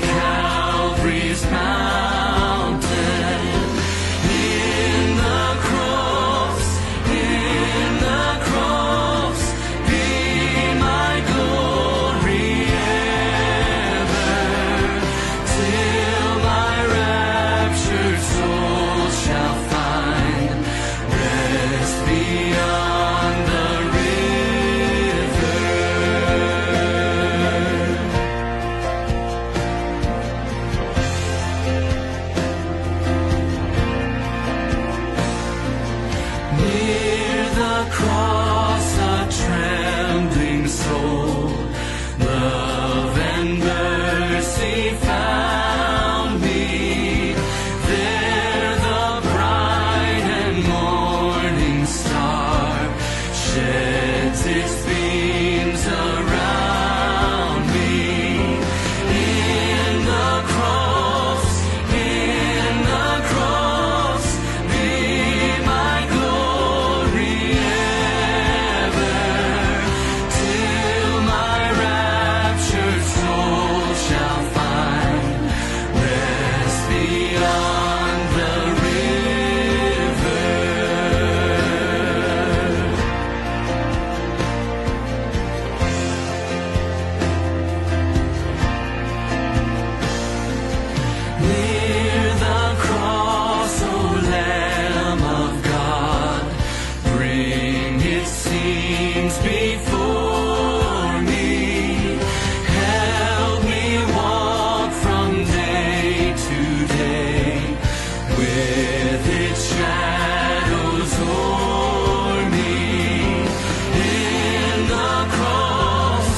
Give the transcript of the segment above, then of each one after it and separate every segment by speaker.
Speaker 1: Calvary's mountain. In the cross, be my glory ever, till my raptured soul shall find rest beyond the river. Near the cross, a trembling soul, love and mercy found me. There the bright and morning star sheds its beams around me. In the cross, be my glory ever, till my raptured soul shall find rest beyond the river. Near the cross, O Lamb of God, bring its scenes before me. Help me walk from day to day with its shadows o'er me. In the cross,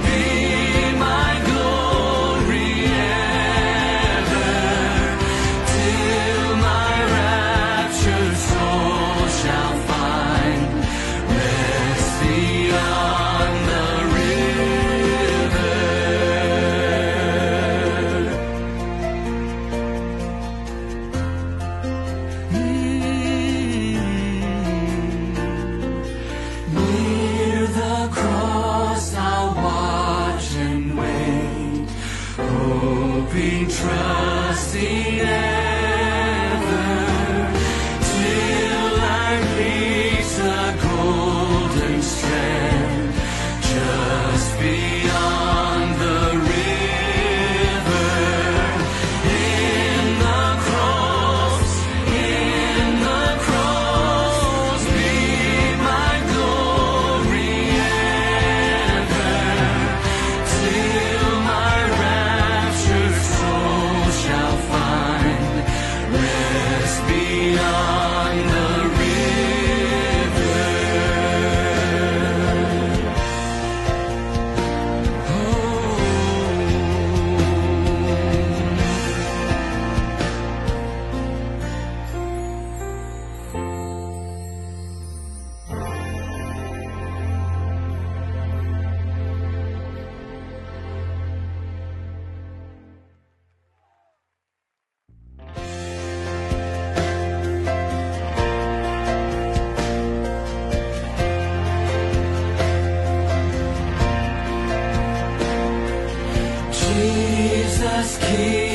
Speaker 1: be my glory ever, till my raptured soul shall find rest beyond the river. Near the cross I'll watch and wait, hoping, trusting ever, till I reach the golden strand just beyond the river. In the cross, be my glory ever, till my raptured soul shall find rest beyond the river. Jesus, keep